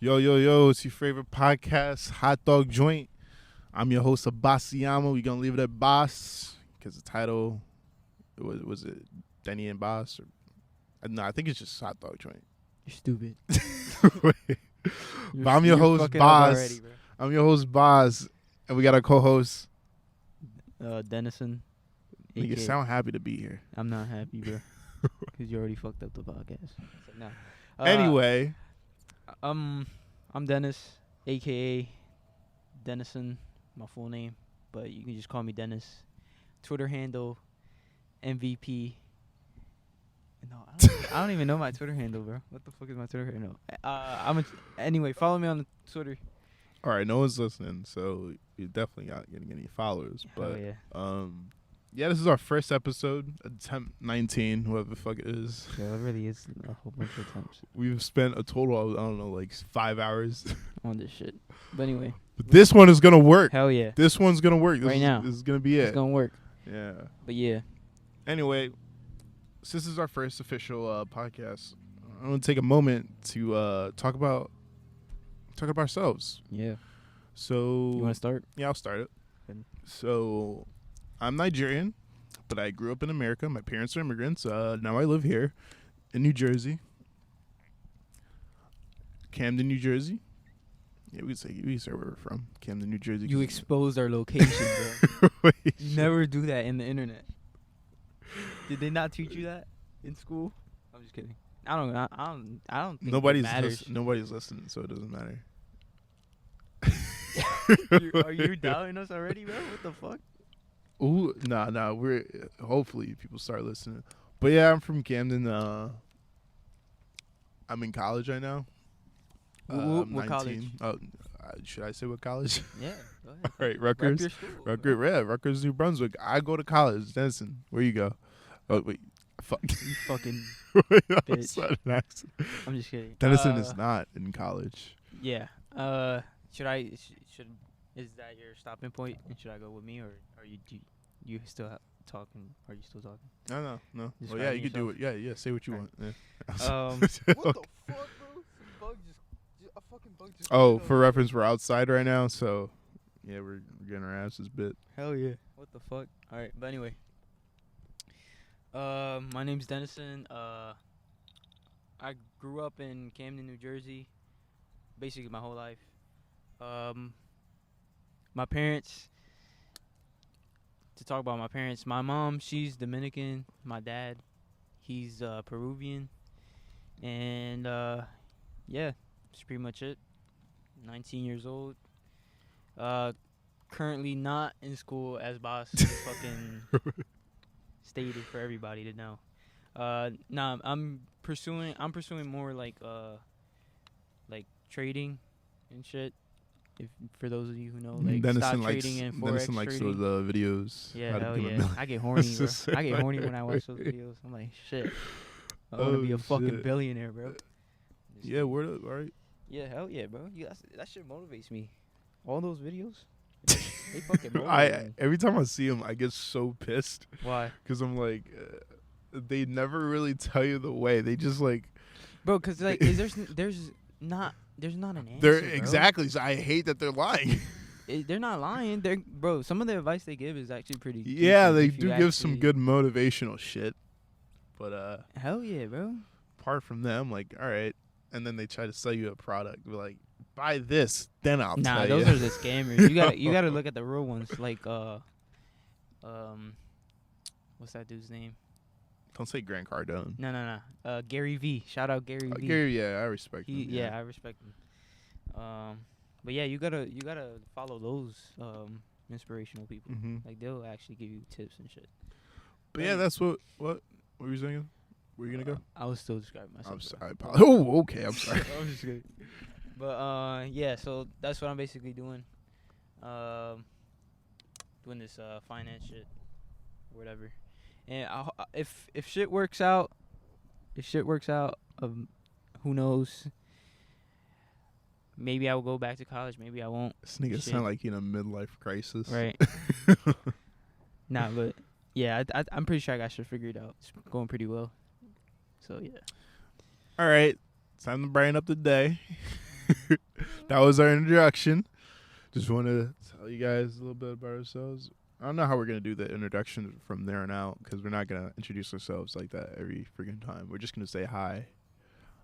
Yo, yo, yo, it's your favorite podcast, Hot Dog Joint. I'm your host, Abasiama. We're going to leave it at Boss because the title, was it Denny and Boss? No, I think it's just Hot Dog Joint. You're stupid. But I'm your host, Boss. I'm your host, Boss. And we got our co-host. Dennison. You sound happy to be here. I'm not happy, bro. Because you already fucked up the podcast. So, no. Anyway. I'm Dennis, a.k.a. Dennison, my full name. But you can just call me Dennis. Twitter handle, MVP. No, I don't even know my Twitter handle, bro. What the fuck is my Twitter handle? Anyway, follow me on the Twitter. All right, no one's listening, so you're definitely not getting any followers. But yeah, this is our first episode, attempt 19, whoever the fuck it is. Yeah, it really is a whole bunch of attempts. We've spent a total of, I don't know, like 5 hours on this shit. But anyway. But this one is going to work. Hell yeah. This one's going to work. This is going to be it. It's going to work. Yeah. But yeah. Anyway, since this is our first official podcast, I want to take a moment to talk about ourselves. Yeah. So. You want to start? Yeah, I'll start it. Good. So, I'm Nigerian, but I grew up in America. My parents are immigrants. Now I live here in New Jersey. Camden, New Jersey. Yeah, we can say where we're from. Camden, New Jersey. You exposed our location, bro. Never do that in the internet. Did they not teach you that in school? I'm just kidding. I don't think nobody's it matters. Nobody's listening, so it doesn't matter. Are you doubting us already, bro? What the fuck? Ooh, nah. We're hopefully people start listening. But yeah, I'm from Camden. I'm in college right now. What college? Should I say what college? Yeah, go ahead. All right, Rutgers. Rutgers, New Brunswick. I go to college. Dennison, where you go? Oh wait, fuck. You fucking bitch. I'm just kidding. Dennison is not in college. Yeah. Is that your stopping point? And should I go with me, or are you still talking? Are you still talking? No. Well, Describing yeah, you could do yourself? it. Yeah. Say what you want. Yeah. What the fuck, bro? A fucking bug just. Oh, for reference, we're outside right now, so yeah, we're getting our asses bit. Hell yeah! What the fuck? All right, but anyway. My name's Dennison. I grew up in Camden, New Jersey, basically my whole life. My parents. To talk about my parents, my mom, she's Dominican. My dad, he's Peruvian, and yeah, that's pretty much it. 19 years old. Currently not in school, as Boss fucking stated for everybody to know. Nah, I'm pursuing more like trading and shit. If for those of you who know, like stock trading and forex Dennison likes trading. those videos. Yeah, hell yeah. I get horny, bro. I get horny when I watch those videos. I'm like, shit. I want to be a fucking billionaire, bro. Yeah, word up, all right. Yeah, hell yeah, bro. That shit motivates me. All those videos, they fucking motivate me. Every time I see them, I get so pissed. Why? Because I'm like, they never really tell you the way. They just like, bro. Because like, there's not an answer. They're bro. exactly. So I hate that they're lying. They're not lying. Bro. Some of the advice they give is actually pretty. Yeah, they do give some good motivational shit. But hell yeah, bro. Apart from them, like, all right, and then they try to sell you a product. We're like, buy this, then I'll tell you. Nah, those are the scammers. You gotta look at the real ones. Like what's that dude's name? Don't say Grant Cardone. No. Gary V. Shout out Gary V. Gary, yeah, I respect him. Yeah, I respect him. But yeah, you gotta follow those inspirational people. Mm-hmm. Like they'll actually give you tips and shit. But yeah, that's what were you saying? Where you gonna go? I was still describing myself. I'm sorry. Oh, okay. I'm sorry. I was just kidding. But yeah, so that's what I'm basically doing. Doing this finance shit, or whatever. And if shit works out, who knows? Maybe I will go back to college. Maybe I won't. This nigga sound like in a midlife crisis. Right. Nah, but yeah, I'm pretty sure I got shit figured out. It's going pretty well. So yeah. All right, time to brighten up the day. That was our introduction. Just want to tell you guys a little bit about ourselves. I don't know how we're going to do the introduction from there on out because we're not going to introduce ourselves like that every freaking time. We're just going to say hi.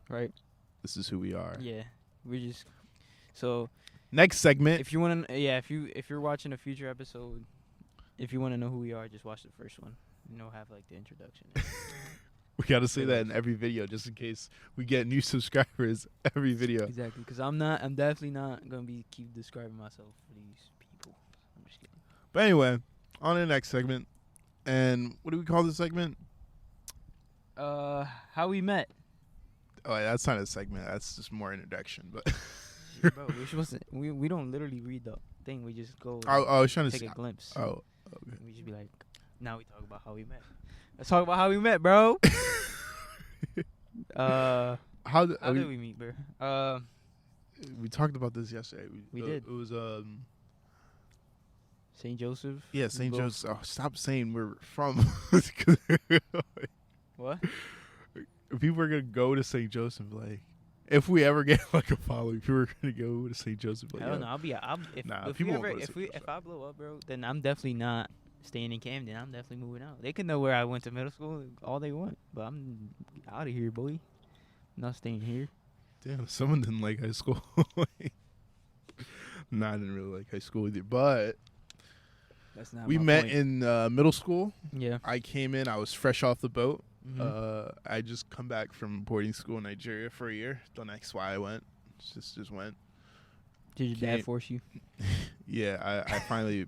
Right. This is who we are. Yeah. We're just so Next segment. if you want to if you're watching a future episode, if you want to know who we are, just watch the first one. Have like the introduction. We got to say that in every video just in case we get new subscribers every video. Exactly, because I'm definitely not going to keep describing myself for these people. I'm just kidding. But anyway, on to the next segment. And what do we call this segment? How we met. Oh, that's not a segment. That's just more introduction. But Bro, we don't literally read the thing. We just go I was trying to take a glimpse. Oh, okay. We just be like, now we talk about how we met. Let's talk about how we met, bro. How did we meet, bro? We talked about this yesterday. We did. It was St. Joseph. Yeah, St. Joseph. Oh, stop saying we're from. What? People are gonna go to St. Joseph like, if we ever get like a following, people are gonna go to St. Joseph. Like, Hell no, if I blow up, bro, then I'm definitely not staying in Camden. I'm definitely moving out. They can know where I went to middle school all they want, but I'm out of here, boy. Not staying here. Damn, someone didn't like high school. Nah, I didn't really like high school either, but That's not we my met point. in middle school. Yeah. I came in. I was fresh off the boat. Mhm. I just come back from boarding school in Nigeria for a year. Don't ask why I went. Just went. Did your dad force you? Yeah, I finally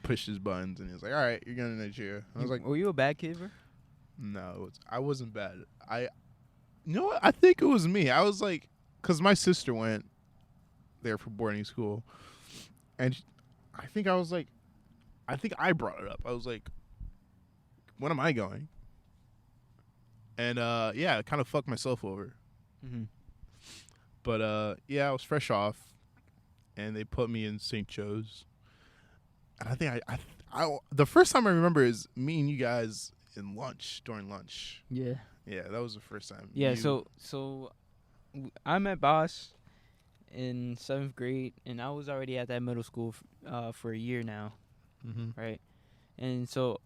pushed his buttons and he was like, "All right, you're going to Nigeria." I was like, "Were you a bad kid, bro?" "No, I wasn't bad. You know what? I think it was me. I was like, because my sister went there for boarding school, and I think I brought it up. I was like, when am I going? And yeah, I kind of fucked myself over. Mm-hmm. But yeah, I was fresh off, and they put me in St. Joe's. And I think I the first time I remember is meeting you guys during lunch. Yeah. Yeah, that was the first time. Yeah. So I met Boss in 7th grade, and I was already at that middle school for a year now, right? And so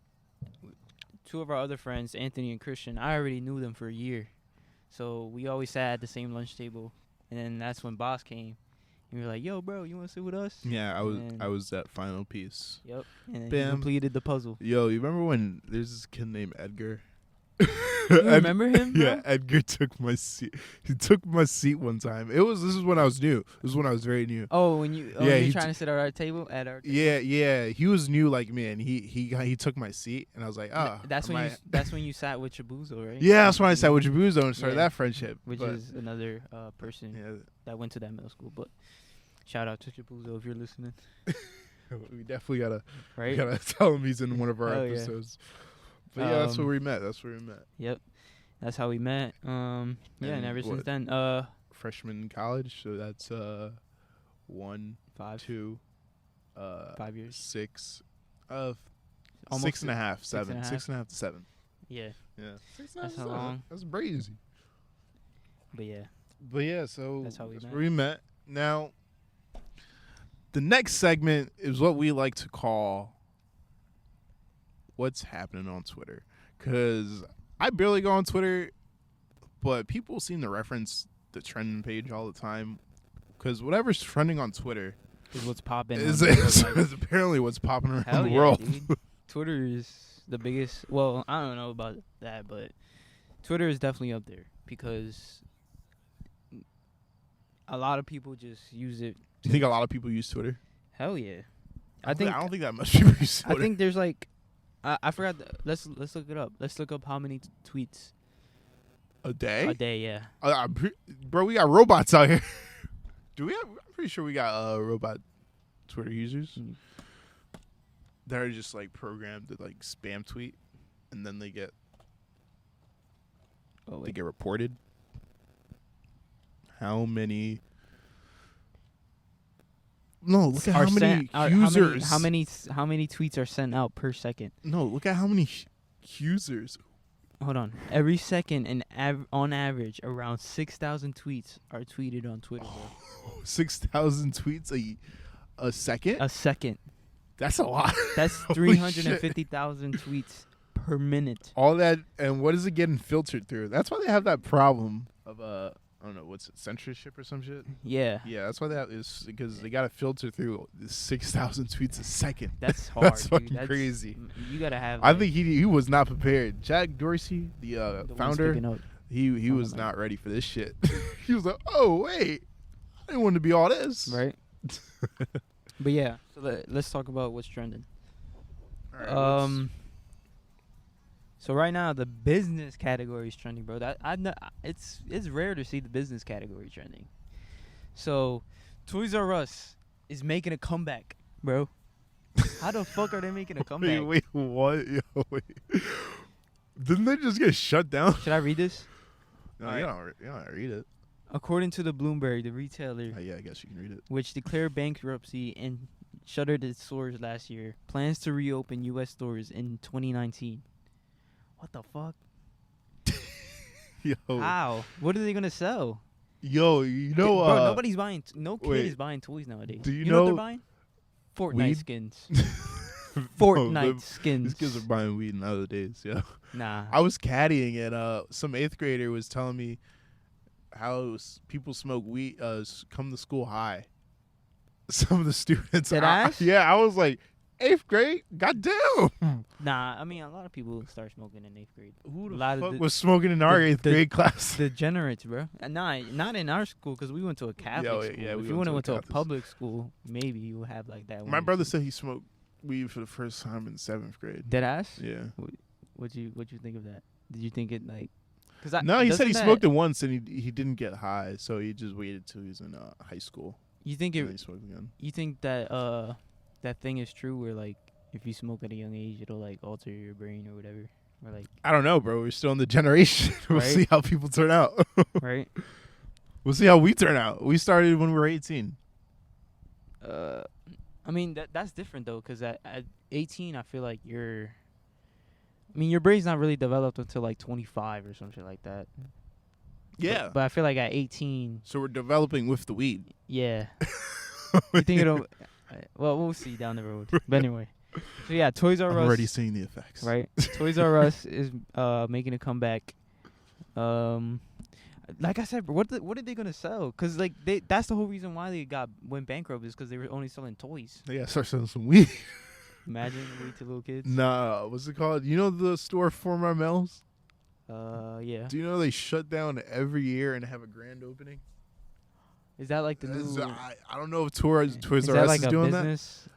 two of our other friends, Anthony and Christian, I already knew them for a year, so we always sat at the same lunch table. And then that's when Boss came, and we were like, "Yo, bro, you want to sit with us?" Yeah, I was that final piece. Yep. And then Bam. he completed the puzzle. Yo, you remember when there's this kid named Edgar? You remember him, bro? Yeah, Edgar took my seat. He took my seat one time. This is when I was new. This is when I was very new. Oh, when you were trying to sit at our table? Yeah. He was new like me, and he took my seat, and I was like, oh. That's when you sat with Chibuzo, right? Yeah, that's when I sat with Jabuzo and started that friendship. Which is another person that went to that middle school. But shout out to Chibuzo if you're listening. We definitely gotta right? tell him he's in one of our Hell episodes. But yeah, that's where we met. Yep, that's how we met. Yeah, and ever since then, freshman in college. So that's 1, 5, 2, 5 years, 6, almost 6.5, 7, 6.5 to 7. Yeah. 6.5 That's to how 7. long. That's crazy. But yeah, so that's how we met. where we met. Now, the next segment is what we like to call what's happening on Twitter, because I barely go on Twitter, but people seem to reference the trending page all the time, because whatever's trending on Twitter is what's popping. Is apparently what's popping around the world. Dude. Twitter is the biggest. Well, I don't know about that, but Twitter is definitely up there because a lot of people just use it. Do you think a lot of people use Twitter? Hell yeah. I don't think that much people use Twitter. I think there's like, I forgot. Let's look it up. Let's look up how many tweets a day. A day, yeah. Bro, we got robots out here. Do we have? I'm pretty sure we got robot Twitter users that are just like programmed to like spam tweet, and then they get reported. How many? No, look at how many users. How many tweets are sent out per second? No, look at how many users hold on. Every second, on average, around 6,000 tweets are tweeted on Twitter, bro. 6,000 tweets a second? A second. That's a lot. That's Holy 350,000 tweets per minute. All that, and what is it getting filtered through? That's why they have that problem of I don't know, what's it, censorship or some shit? Yeah. Yeah, that's why that is, because they got to filter through 6,000 tweets a second. That's hard. That's dude. fucking crazy. You gotta have. I think he was not prepared. Jack Dorsey, the one founder, speaking up. he was not ready for this shit. He was like, oh wait, I didn't want to be all this. Right. But yeah, so let's talk about what's trending. All right, So right now the business category is trending, bro. It's rare to see the business category trending. So Toys R Us is making a comeback, bro. How the fuck are they making a comeback? wait, what? Yo, wait. Didn't they just get shut down? Should I read this? No, you don't read it. According to the Bloomberg, the retailer, Yeah, I guess you can read it. which declared bankruptcy and shuttered its stores last year, plans to reopen U.S. stores in 2019. What the fuck? Yo, How? What are they gonna sell? yo, you know, bro, nobody's buying. No kid wait. is buying toys nowadays. Do you know what know they're buying? Fortnite weed? skins. No, Fortnite skins. These kids are buying weed nowadays. Yeah. Nah. I was caddying and some 8th grader was telling me how people smoke weed come to school high. Some of the students. Yeah, I was like, 8th grade? Goddamn. Nah, I mean, a lot of people start smoking in 8th grade. Who A the lot of fuck the- was smoking in our 8th grade class? Degenerates, bro. Nah, not in our school because we went to a Catholic school. Yeah, if we you went went to to a a public school, maybe you would have like that. My brother said he smoked weed for the first time in 7th grade. Dead ass? Yeah. What'd you think of that? Did you think it like? Cause No, he said he doesn't smoked it once and he didn't get high, so he just waited till he was in high school. You think And then he smoked again. You think that that thing is true where like if you smoke at a young age it'll like alter your brain or whatever, or like I don't know, bro. We're still in the generation. We'll Right? see how people turn out. right? We'll see how we turn out. We started when we were 18. I mean that's different though, cause at 18 I feel like your brain's not really developed until like 25 or some shit like that. Yeah. But I feel like at 18, So we're developing with the weed. yeah. You think it'll? Well, we'll see down the road. But anyway, so yeah, Toys R I'm Us. already seeing the effects. Right. Toys R Us is making a comeback. Like I said, what are they gonna sell? Cause like that's the whole reason why they went bankrupt is because they were only selling toys. They gotta start selling some weed. Imagine weed to little kids. Nah, what's it called? You know the store Former Mills? Yeah. Do you know they shut down every year and have a grand opening? Is that like the new? I don't know if Toys is R Us that like is a doing business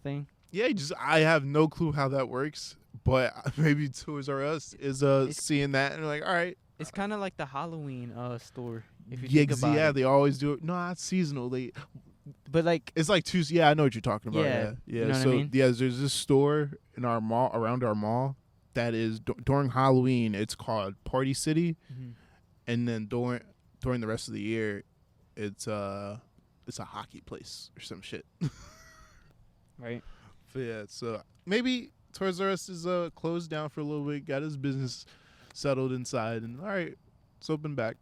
thing? Yeah, I have no clue how that works, but maybe Toys R Us is seeing that and like, all right. It's kind of like the Halloween store. If you Yeah, think about it. they always do it. No, it's seasonal. But like, It's like Tuesday. Yeah, I know what you're talking about. Yeah, Yeah. you know what I So mean? there's this store in our mall, around our mall, that is during Halloween. It's called Party City, and then during the rest of the year, it's a hockey place or some shit. right? But yeah, so maybe Toys R Us is closed down for a little bit, got his business settled inside, and all right, it's open back.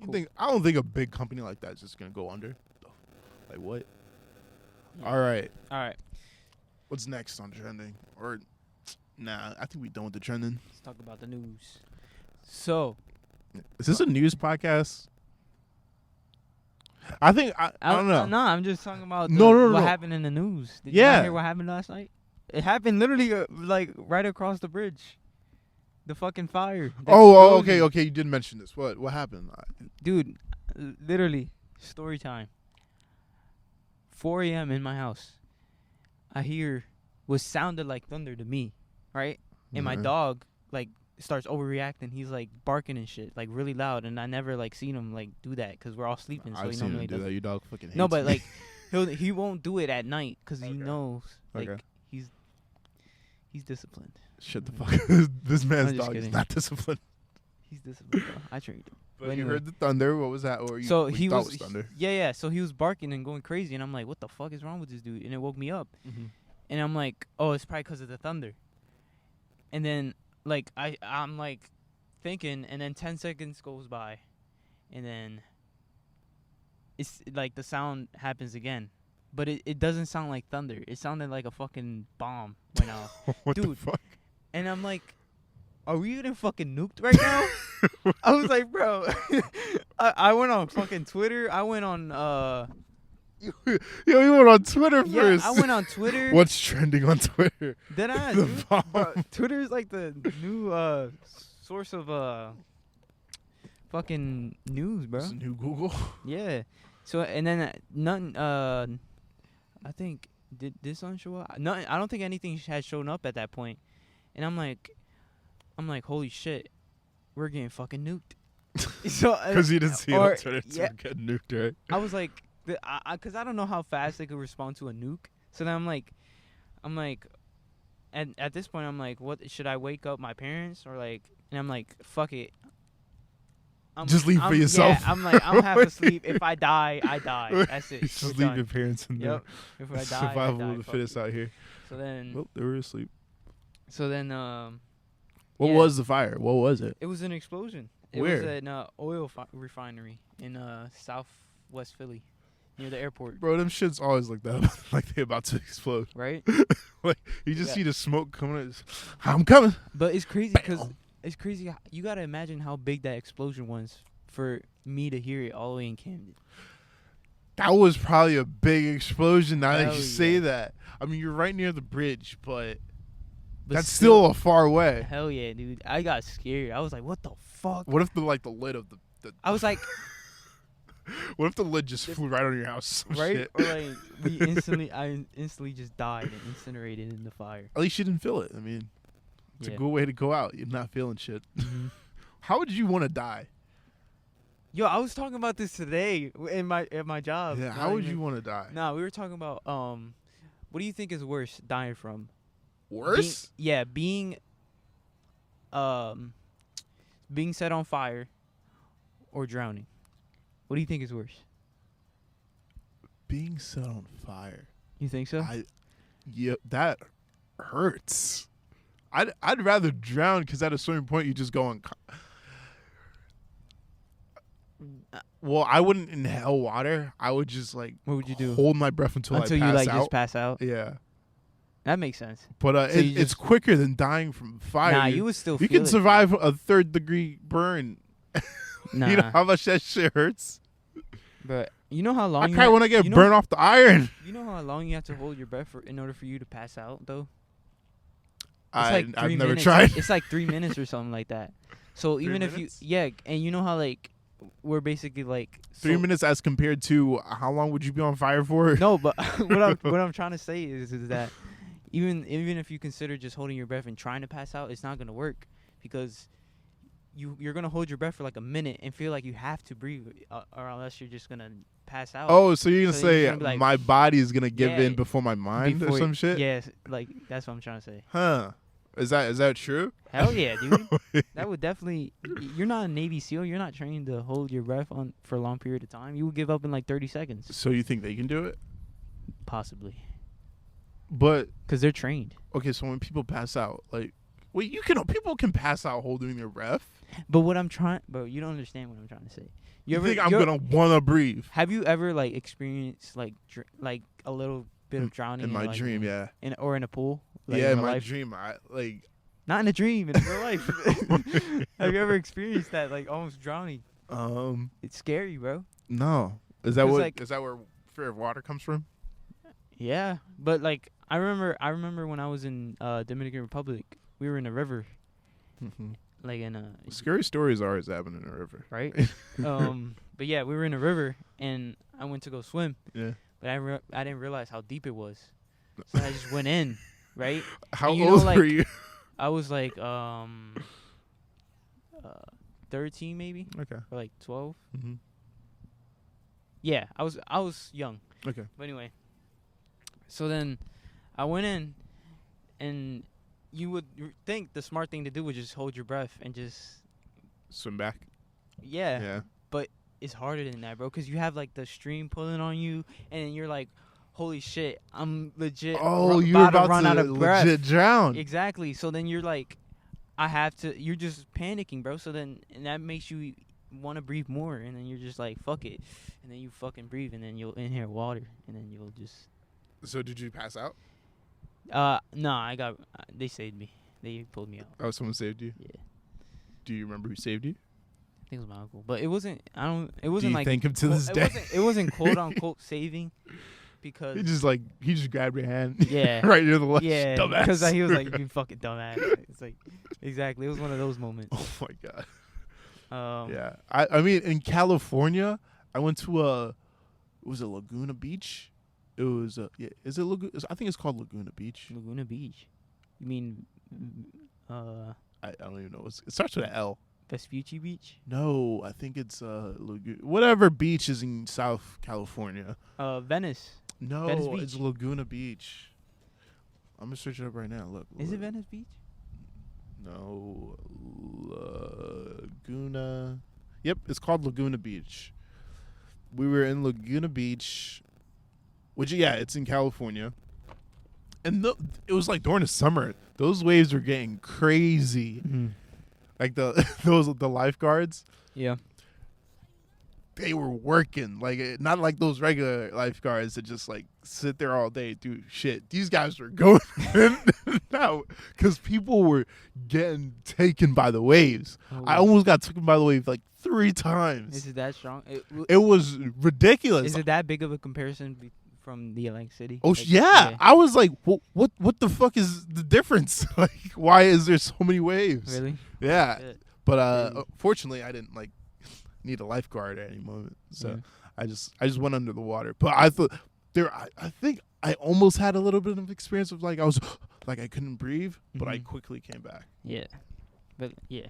Cool. I don't think a big company like that is just gonna go under. Like what? Yeah. All right, All right. what's next on trending? Or nah, I think we done with the trending. Let's talk about the news. So Is this a news podcast? I think I don't know. No, I'm just talking about No. what happened in the news. Did you Yeah. not hear what happened last night? It happened literally like right across the bridge. The fucking fire. The explosion. Okay. You did mention this. What happened? Dude, literally, story time. 4 a.m. in my house. I hear what sounded like thunder to me, right? And my Mhm. dog, like, starts overreacting. He's, like, barking and shit, like, really loud. And I never, like, seen him, like, do that because we're all sleeping. So I've he seen normally him do does. that. Your dog fucking hates No, but, me. like, he won't do it at night because he Okay. knows, like, Okay. he's disciplined. Shut the fuck up. This man's I'm just dog is kidding. not disciplined. He's disciplined, bro. I trained him. But But you anyway. heard the thunder. What was that? Or you, So what he you thought was, thunder. yeah. So he was barking and going crazy, and I'm like, "What the fuck is wrong with this dude?" And it woke me up, and I'm like, "Oh, it's probably because of the thunder." And then like I'm like thinking, and then 10 seconds goes by, and then it's like the sound happens again, but it doesn't sound like thunder. It sounded like a fucking bomb went off. What Dude, the fuck? And I'm like, are we getting fucking nuked right now? I was like, bro. I went on fucking Twitter. I went on Yo, you went on Twitter first. I went on Twitter. What's trending on Twitter? Then I The dude, bomb. bro, Twitter is like the new source of fucking news, bro. This is new Google. Yeah. So and then nothing. I think did this one show up? No, I don't think anything had shown up at that point. And I'm like, holy shit, we're getting fucking nuked. So Because you didn't see it or- on Twitter, so yeah. we're getting nuked, right? I was like, because I don't know how fast they could respond to a nuke. So then I'm like, and at this point I'm like, what should I wake up my parents or like? And I'm like, fuck it. Just leave for yourself. Yeah, I'm like, I'm have to sleep. If I die, I die. That's it. Just We're leave done. your parents in there. Yep. If I die, Survival I die. of the Fuck fittest you. out here. So then, Well, they were asleep. What What was the fire? What was it? It was an explosion. It Where? was an oil refinery in southwest Philly, near the airport. Bro, them shits always like that. Like they about to explode. Right? Like you just Yeah. see the smoke coming. I'm coming. But it's crazy because it's crazy. You gotta imagine how big that explosion was for me to hear it all the way in Camden. That was probably a big explosion. Now that Hell you say yeah. that, I mean you're right near the bridge, but But that's still a far way. hell yeah, dude. I got scared. I was like, what the fuck? What if the lid of the I was like, what if the lid just flew right on your house? Some right? shit. Or like I instantly just died and incinerated in the fire. At least you didn't feel it. I mean, it's a good way to go out. You're not feeling shit. Mhm. How would you want to die? Yo, I was talking about this today at my job. Yeah, how would you want to die? Nah, we were talking about what do you think is worse, dying from? Worse? Being set on fire or drowning. What do you think is worse? Being set on fire. You think so? Yeah, that hurts. I'd rather drown because at a certain point you just go on. Well, I wouldn't inhale water. I would just like. What would you do? Hold my breath until I pass you like out. just pass out? Yeah, That makes sense. but So you it's just- quicker than dying from fire. Nah, you would still You feel can it. survive a 3rd-degree burn. Nah, You know how much that shit hurts. but you know how long I you cry when I get you know- burned off the iron. You know how long you have to hold your breath in order for you to pass out, though? It's like I've 3 never minutes. tried. It's like 3 minutes or something like that. So 3 even if minutes? and you know how like we're basically like 3 minutes as compared to how long would you be on fire for? No, but what I'm trying to say is that even if you consider just holding your breath and trying to pass out, it's not gonna work because you're gonna hold your breath for like a minute and feel like you have to breathe, or unless you're just gonna pass out. Oh, so you're gonna So you're say gonna be like- my body is gonna give Yeah, in before my mind or Before- some shit? Yes, like that's what I'm trying to say. Huh? Is that true? Hell yeah, dude. That would definitely. You're not a Navy SEAL. You're not trained to hold your breath on for a long period of time. You would give up in like 30 seconds, So you think they can do it? possibly, But because they're trained. okay, so when people pass out, like, wait, people can pass out holding their breath. But what I'm trying, bro, you don't understand what I'm trying to say. You think I'm gonna wanna breathe Have you ever like experienced like like a little bit of drowning in my like, dream? Yeah, or in a pool? Like yeah, in real my life? dream, I like. Not in a dream, in real life. Have you ever experienced that, like almost drowning? It's scary, bro. No, is that 'Cause, what? like- Is that where fear of water comes from? Yeah, but like I remember when I was in Dominican Republic, we were in a river, like in a Scary stories always happen in a river. right. But yeah, we were in a river and I went to go swim, Yeah. but I didn't realize how deep it was, so I just went in, right. How And you know, old like, were you? I was like 13 maybe, Okay. or like 12. Mm-hmm. Yeah, I was young. Okay. But anyway, so then I went in, and you would think the smart thing to do would just hold your breath and just Swim back. yeah. Yeah. But it's harder than that, bro, because you have like the stream pulling on you, and then you're like, holy shit, I'm legit Oh, you're about run to out of breath. legit drown. Exactly. So then you're like, I have to. You're just panicking, bro. So then, and that makes you want to breathe more, and then you're just like, fuck it, and then you fucking breathe, and then you'll inhale water, and then you'll just. So did you pass out? No, I got. They saved me. They pulled me out. Oh, someone saved you. Yeah, Do you remember who saved you? I think it was my uncle, but it wasn't. I don't. It Do wasn't you like. thank him to this day? It wasn't quote unquote saving, because. He just grabbed your hand. Yeah. Right near the left. Yeah, Dumbass. because he was like, "You fucking dumbass." It's like, exactly. It was one of those moments. Oh my god. Yeah. I mean, in California, I went to was it Laguna Beach? It was is it Laguna? I think it's called Laguna Beach. Laguna Beach. You mean, I don't even know. It starts with an L. Vespucci Beach? No, I think it's whatever beach is in South California. Venice. No, Venice Beach. it's Laguna Beach. I'm gonna search it up right now. Look. Is it Venice Beach? No, Laguna. Yep, it's called Laguna Beach. We were in Laguna Beach, which it's in California, and it was like during the summer. Those waves were getting crazy. Mm-hmm. Like the lifeguards. Yeah. They were working not like those regular lifeguards that just like sit there all day do shit. These guys were going now because people were getting taken by the waves. Oh. I almost got taken by the wave like 3 times. Is it that strong? It was ridiculous. Is it that big of a comparison from the Atlantic City? Oh yeah, I was like, what the fuck is the difference? Like, why is there so many waves? Really? Yeah, Shit. but fortunately, I didn't need a lifeguard at any moment, so I just went under the water. But I thought I think I almost had a little bit of experience of I was I couldn't breathe, but I quickly came back. Yeah, but yeah,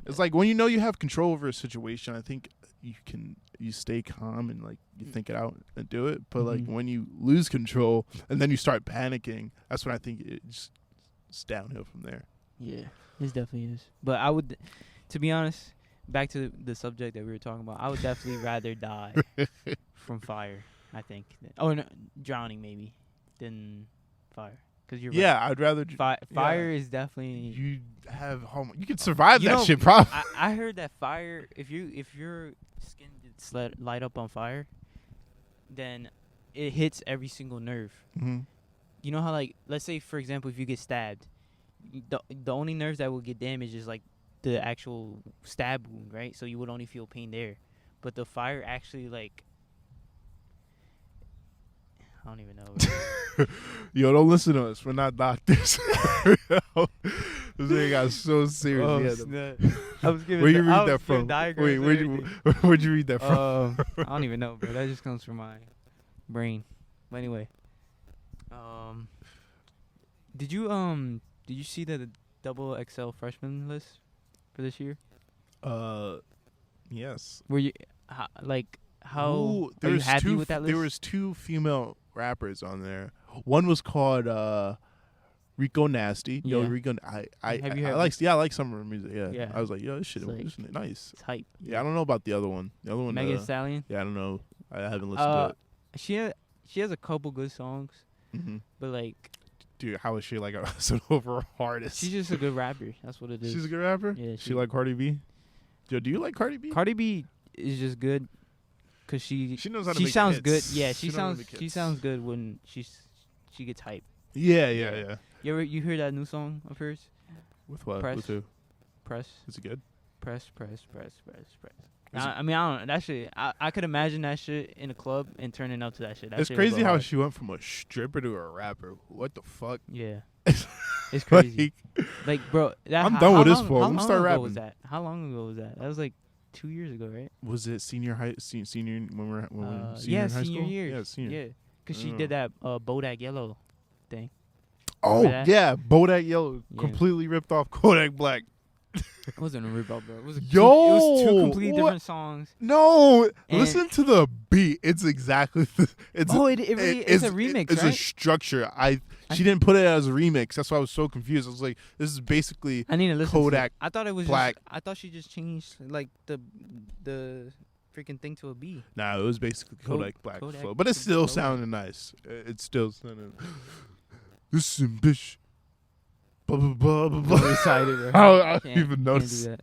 it's like when you have control over a situation, I think you stay calm and you think it out and do it. But when you lose control and then you start panicking, that's when I think it's downhill from there. Yeah, it definitely is. But I would, to be honest, back to the subject that we were talking about, I would definitely rather die from fire, I think. No, drowning maybe, than fire. Because you're right. I'd rather... Fire is definitely... You can survive that shit, probably. I heard that fire, if your skin gets light up on fire, then it hits every single nerve. Mm-hmm. You know how, let's say, for example, if you get stabbed, the only nerves that will get damaged is, the actual stab wound, right? So you would only feel pain there. But the fire actually, I don't even know. Yo, don't listen to us. We're not doctors. This thing got so serious. I was giving Where'd you read that from? Wait, where'd you read that from? I don't even know, bro. That just comes from my brain. But anyway, did you see the double XL freshman list for this year? Yes. Were you how Ooh, are you happy with that list? There was 2 female rappers on there. One was called Rico Nasty. Yeah. Yo, Rico, I like some of her music. Yeah. I was like, yo, this shit is nice. It's hype. Yeah, I don't know about the other one. The other one, Megan Thee Stallion. Yeah, I don't know. I haven't listened to it. She has a couple good songs, but dude, how is she as an overall artist? she's just a good rapper. That's what it is. She's a good rapper. Yeah. She like Cardi B. Yo, do you like Cardi B? Cardi B is just good, cause she knows how to she make sounds hits. good. Yeah, she knows sounds good when she gets hype. Yeah. You hear that new song of hers? With what? Press. With who? Press. Is it good? Press. I mean, I don't know. That shit, I could imagine that shit in a club and turning up to that shit. It's crazy how she went from a stripper to a rapper. What the fuck? Yeah. It's crazy. Bro, I'm done with this for. How I'm long start ago rapping. was that? How long ago was that? That was 2 years ago, right? Was it senior when we were senior yeah, in high senior school? year. Yeah, senior. Yeah, because she did that Bodak Yellow thing. Oh that? yeah, Bodak Yellow Yeah. completely ripped off Kodak Black. It wasn't a rip-off, bro. It was Yo, it was 2 completely what? different songs. No, And listen to the beat. It's exactly it really it's a remix, It's right? a structure. She didn't put it as a remix. That's why I was so confused. I was like, this is basically I need to listen Kodak to it. I thought it was Black. I thought she just changed the freaking thing to a B. Nah, it was basically Kodak Black Kodak flow, but it still Kodak. sounded nice. It still sounded. Listen, bitch. blah blah blah blah I'm blah. excited, bro. I don't Can't- even can't notice. do that.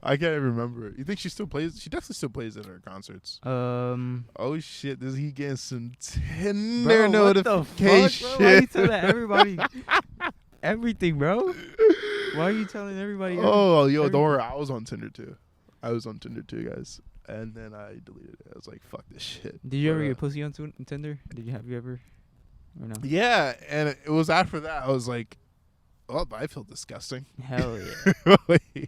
I can't even remember. You think she still plays? She definitely still plays at her concerts. Oh shit! Is he getting some Tinder Bro, what the notification? fuck, bro? Why you telling everybody everything, bro? Why are you telling everybody? Oh, yo, everything? don't worry. I was on Tinder too. Guys. And then I deleted it. I was like, fuck this shit. Did you ever But, get pussy on Tinder? Have you ever? Or no? Yeah, and it was after that I was like, oh, I feel disgusting. Hell yeah.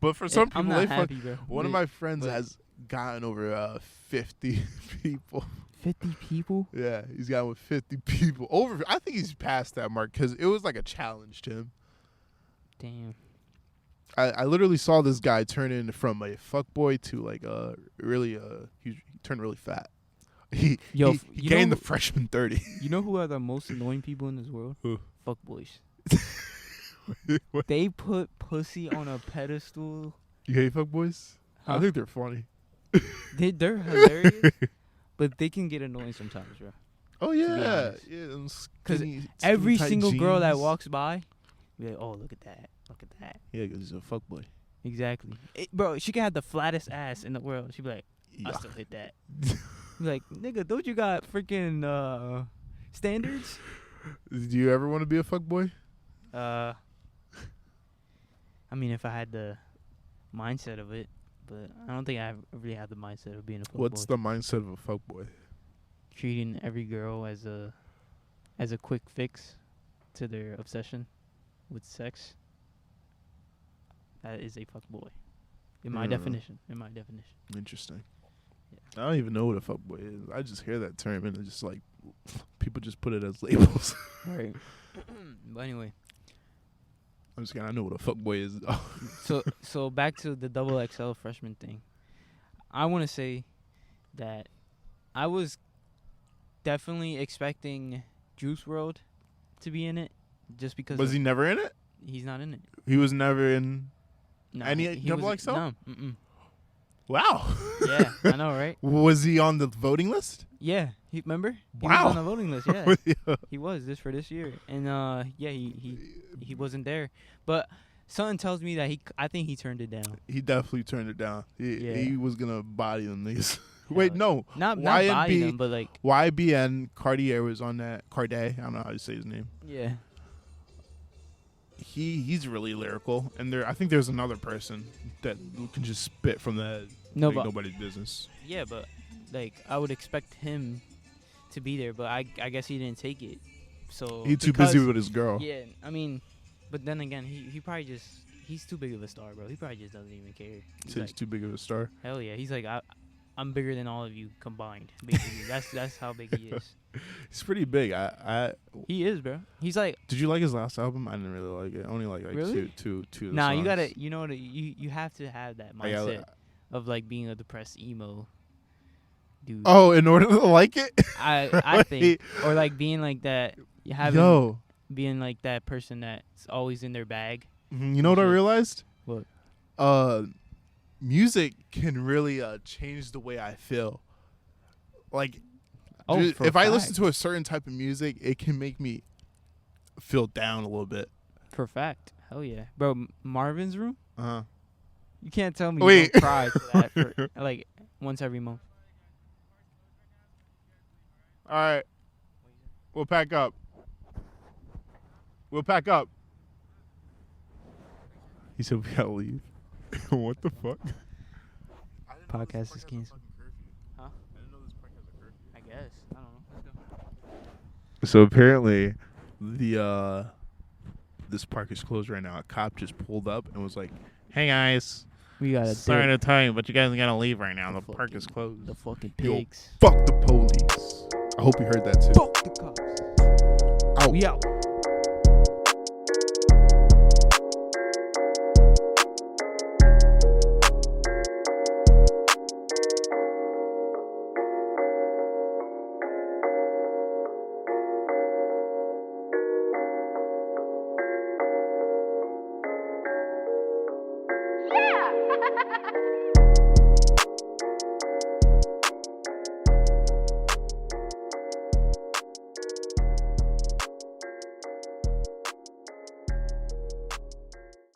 But for some I'm people, not they fuck. happy, bro. One of my friends but- has gotten over 50 people. 50 people? Yeah, he's gotten with 50 people. I think he's past that mark because it was like a challenge to him. Damn. I literally saw this guy turn in from a fuckboy to like he turned really fat. He gained the freshman 30. You know who are the most annoying people in this world? Who? Fuckboys. They put pussy on a pedestal. You hate fuckboys? Huh? I think they're funny. They're hilarious, but they can get annoying sometimes, bro. Oh yeah, yeah. Because every tight single girl that jeans. walks by, be like, "Oh, look at that! Look at that!" Yeah, because he's a fuckboy. Exactly, bro. She can have the flattest ass in the world. She'd be like, "I Yeah. still hit that." Be like, nigga, don't you got freaking standards? Do you ever want to be a fuckboy? I mean, if I had the mindset of it, but I don't think I really have the mindset of being a fuckboy. What's the mindset of a fuckboy? Treating every girl as a quick fix to their obsession with sex. That is a fuckboy. In my definition. Interesting. Yeah. I don't even know what a fuckboy is. I just hear that term and it's just like people just put it as labels. Right. But anyway. I'm just kidding. I know what a fuckboy is. So back to the double XL freshman thing. I want to say that I was definitely expecting Juice WRLD to be in it, just because. Was he never in it? He's not in it. He was never in. No, Any he double was, XL? No. Mm-mm. Wow. Yeah, I know, right? Was he on the voting list? Yeah, remember? He Wow. was on the voting list. Yeah, Yeah. he was for this year, and yeah, he wasn't there. But something tells me that I think he turned it down. He definitely turned it down. Yeah. He was gonna body them niggas. Wait, no. Not body YNB them, but like YBN Cartier was on that. Cartier, I don't know how to say his name. yeah. He's really lyrical, and I think there's another person that can just spit from the head. No, like but nobody's business. yeah, but like I would expect him to be there, but I guess he didn't take it. So He's too busy because- with his girl. Yeah, I mean, but then again, he probably just he's too big of a star, bro. He probably just doesn't even care. He's He's like, too big of a star. hell yeah, he's like I'm bigger than all of you combined. Basically, that's how big he is. He's pretty big. He is, bro. He's like, Did you like his last album? I didn't really like it. I only like Really? two. nah, you songs. gotta, you know what? You have to have that I gotta- mindset of like being a depressed emo dude. Oh, in order to like it? I think, or like being like that, being like that person that's always in their bag. You know what I Shit. realized? What? Music can really change the way I feel. Like, Oh, dude, for if a I listen fact. to a certain type of music, it can make me feel down a little bit. For a fact, hell yeah, bro. Marvin's Room. Uh-huh. You can't tell me Wait. you don't cry for that for like once every month. All right. We'll pack up. He said we gotta leave. What the fuck? Podcast is canceled. Huh? I didn't know this park has a curfew. I guess. I don't know. Let's go. So apparently, this park is closed right now. A cop just pulled up and was like, "Hey guys, We got sorry a to tell you, but you guys gotta leave right now. The The park is fucking- closed." the fucking Yo, pigs. Fuck the police. I hope you heard that too. Fuck the cops. Out. We out. Yeah!